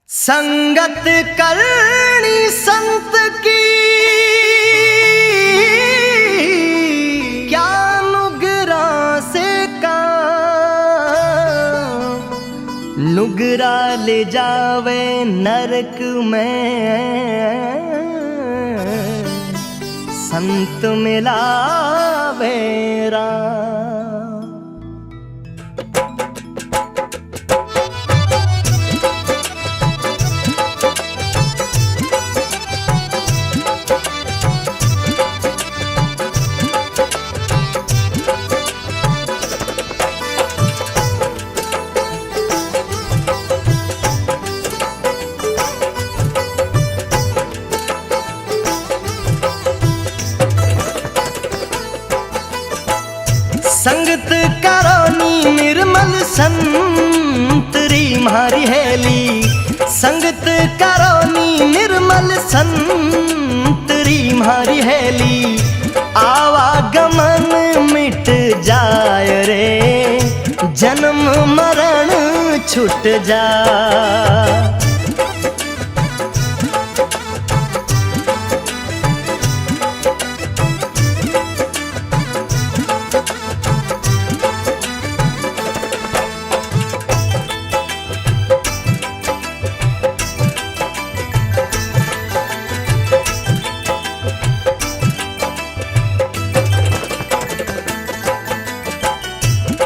संगत करनी संत की क्या नुगरा से काम, नुगरा ले जावे नरक में संत मिलावे राम। संगत करोनी निर्मल संतरी म्हारी हेली, संगत करोनी निर्मल संतरी म्हारी हेली, आवागमन मिट जाय रे जन्म मरण छुट जा।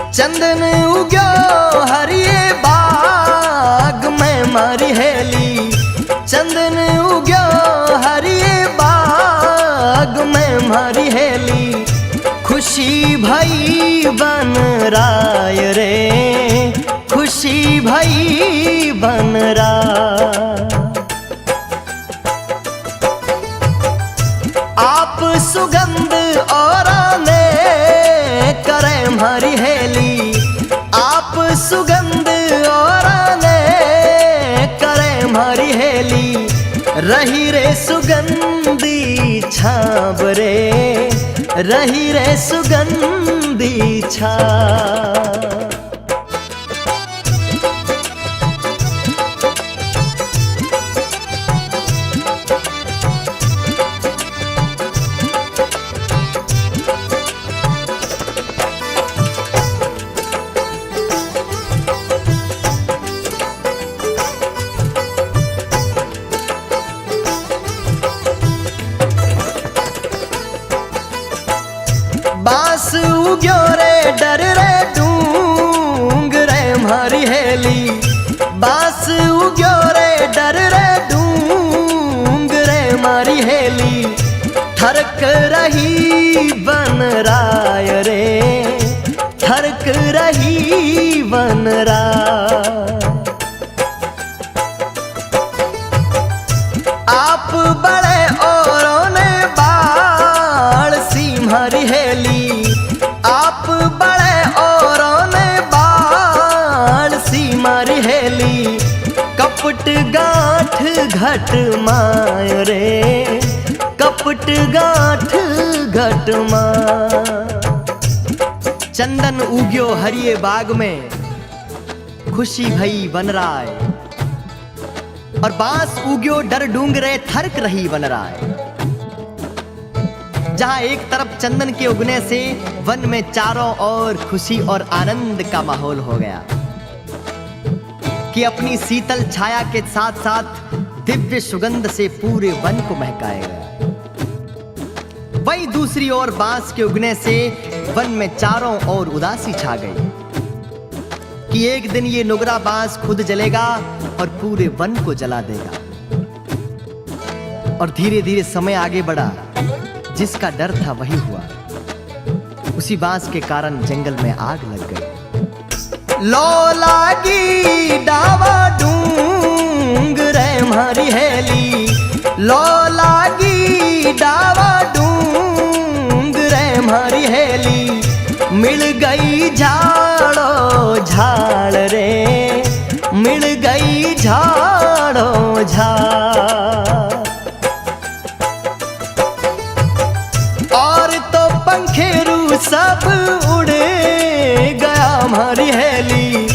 चंदन उग्यो हरिये बाग में मारी हेली, चंदन उग्यो हरिये बाग में मारी हेली, खुशी भई बन राय रे खुशी भई बन राय। आप सुगंध और ने करे मारी हेली, आप सुगंध और ने करे मारी हेली, रही रे सुगंधी छाब रे रही रे सुगंधी छाब। बांस उग्यो रे डर रे डूंग रे म्हारी हेली, बांस उग्यो रे डर रे डूंग रे म्हारी हेली, ठरक रही बन राय रे ठरक रही बन राय। आप बड़े औरों ने बाढ़ सी म्हारी हेली, आप बड़े औरों ने बाढ़ सी मारी हेली, कपट गांठ घट माय रे कपट गांठ घट माय। चंदन उग्यो हरिये बाग में खुशी भई बन राय, और बांस उग्यो डर डूंगरे थरक रही बन राय। जहां एक तरफ चंदन के उगने से वन में चारों ओर खुशी और आनंद का माहौल हो गया कि अपनी शीतल छाया के साथ साथ दिव्य सुगंध से पूरे वन को महकाएगा। वहीं दूसरी ओर बांस के उगने से वन में चारों ओर उदासी छा गई कि एक दिन ये नुगरा बांस खुद जलेगा और पूरे वन को जला देगा। और धीरे धीरे समय आगे बढ़ा, जिसका डर था वही हुआ। उसी बांस के कारण जंगल में आग लग गई। लो लागी डावा डूंग रे म्हारी हेली, लो लागी डावा डूंग रे म्हारी हेली, मिल गई झाड़ो झाड़ रे मिल गई झाड़ो झाड़। और तो पंखेरू सब उड़े गया हमारी हेली,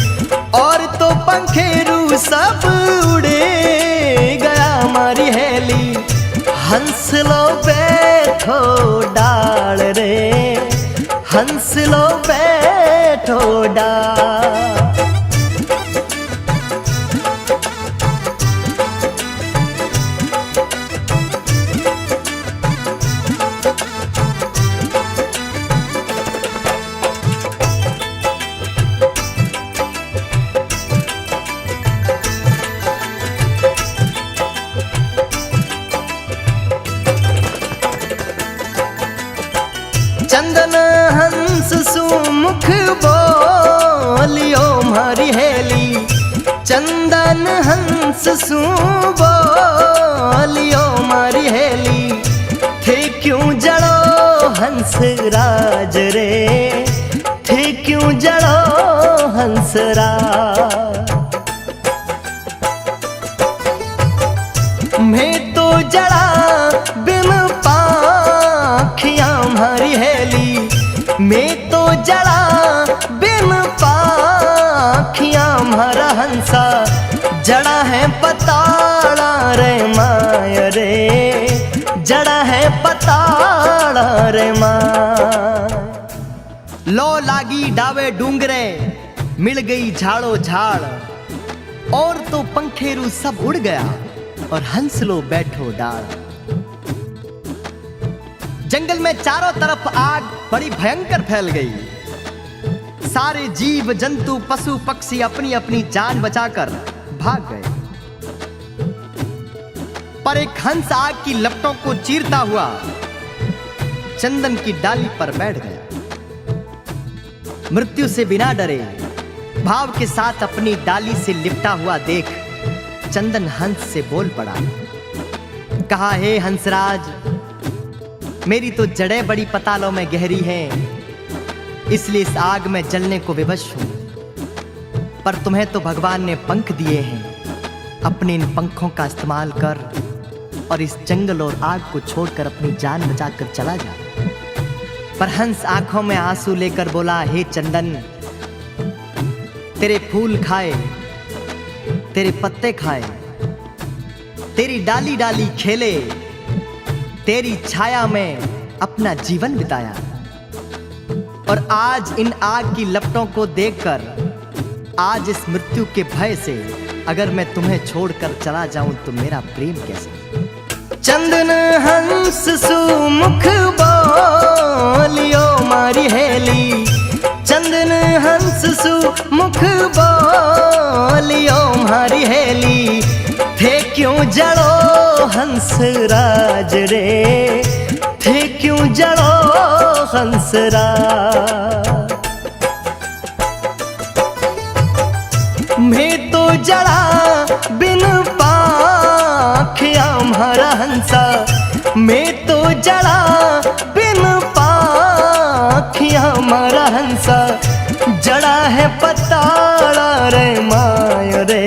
और तो पंखेरू सब उड़े बैठो डाल रे, हंस लो बैठो डाल। चंदन हंस सुमुख बोलियो मारी हेली, चंदन हंस सु बोलियो मारी हेली। थे क्यों जड़ो हंस राज रे, थे क्यों जड़ो हंस राज। मैं तो जड़ा बिन पाखियां मारी हेली, मैं तो जड़ा बिन पाखियां मारा हंसा। जड़ा है पताड़ा रे माय रे, जड़ा है पताड़ा रे माय। लो लागी डावे डूंगरे, मिल गई झाड़ो झाड़, और तो पंखेरू सब उड़ गया, और हंस लो बैठो डाल। जंगल में चारों तरफ आग बड़ी भयंकर फैल गई। सारे जीव जंतु पशु पक्षी अपनी अपनी जान बचाकर भाग गए, पर एक हंस आग की लपटों को चीरता हुआ चंदन की डाली पर बैठ गया। मृत्यु से बिना डरे भाव के साथ अपनी डाली से लिपटा हुआ देख चंदन हंस से बोल पड़ा, कहा, हे हंसराज, मेरी तो जड़ें बड़ी पतालों में गहरी हैं, इसलिए इस आग में जलने को विवश हूं। पर तुम्हें तो भगवान ने पंख दिए हैं, अपने इन पंखों का इस्तेमाल कर और इस जंगल और आग को छोड़कर अपनी जान बचाकर चला जा। पर हंस आंखों में आंसू लेकर बोला, हे चंदन, तेरे फूल खाए, तेरे पत्ते खाए, तेरी डाली डाली खेले, तेरी छाया में अपना जीवन बिताया, और आज इन आग की लपटों को देखकर, आज इस मृत्यु के भय से अगर मैं तुम्हें छोड़कर चला जाऊं तो मेरा प्रेम कैसा। चंदन हंस सुमुख बोलियो मारी हेली, चंदन हंस सुमुख बोलियो मारी हेली। थे क्यों जड़ो हंस राज रे, थे क्यों जड़ो हंस राज। मैं तो जड़ा बिन पाखियां मारा हंसा, मैं तो जड़ा बिन पाखियां मारा हंसा। जड़ा है पताड़ा रे माय रे,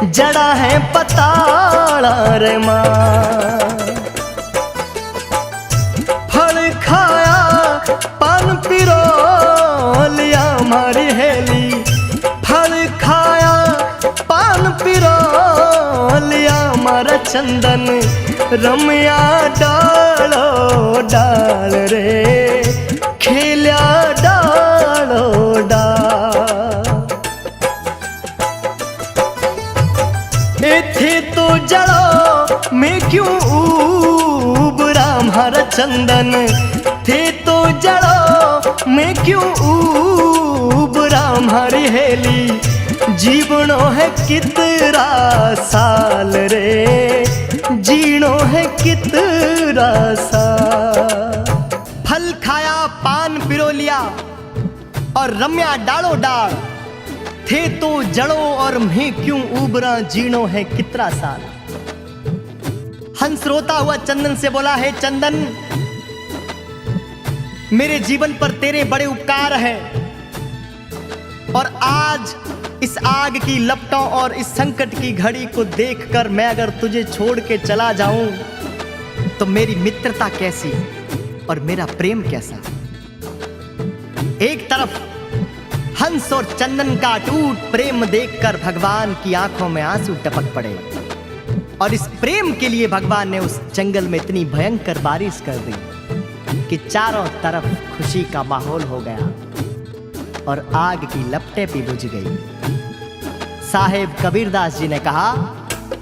जड़ा है पताड़ा रे माय। फल खाया पान पिरो लिया मारी हेली, फल खाया पान पिरो लिया मारा चंदन। रमया डालो डाल रे, खेल्या डालो डाल। थे तो जड़ो मैं क्यों उबरा मारा चंदन, थे तो जड़ो मैं क्यों उबरा मारी हेली। जीवनो है कितना साल रे, जीनो है कितना साल। फल खाया पान पिरो लिया और रम्या डालो डाल। थे तो जड़ो और मैं क्यों उबरा, जीनो है कितना साल। हंस रोता हुआ चंदन से बोला, है चंदन, मेरे जीवन पर तेरे बड़े उपकार हैं, और आज इस आग की लपटों और इस संकट की घड़ी को देखकर मैं अगर तुझे छोड़ के चला जाऊं तो मेरी मित्रता कैसी और मेरा प्रेम कैसा। एक तरफ हंस और चंदन का अटूट प्रेम देखकर भगवान की आंखों में आंसू टपक पड़े, और इस प्रेम के लिए भगवान ने उस जंगल में इतनी भयंकर बारिश कर दी कि चारों तरफ खुशी का माहौल हो गया और आग की लपटें भी बुझ गई। साहेब कबीरदास जी ने कहा,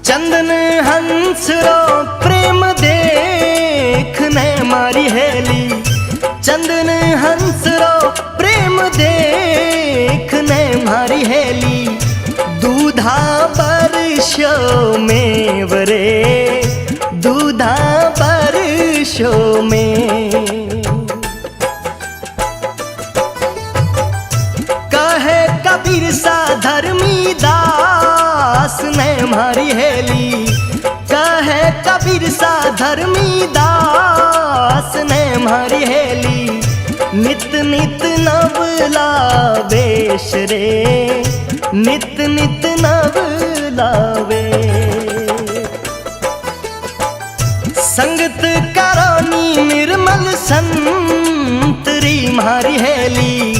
चंदन हंस रो प्रेम देखने मारी हेली, चंदन हंस रो प्रेम देखने मारी हेली, दूधा बरसो में वरे, दूधा बरसो में। कहे कबीर सा धर्मी दास ने मारी हेली, कहे कबीर सा धर्मी दास ने मारी हेली, नित नित नवला वेश रे, नित नित नवलावे। संगत करोनी निर्मल संतरी मारी हेली,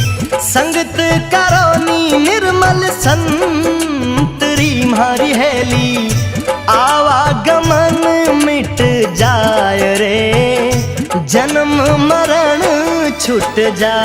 संगत करोनी निर्मल संतरी मारी हेली, आवागमन मिट जाय रे, जन्म मरण छूट जा।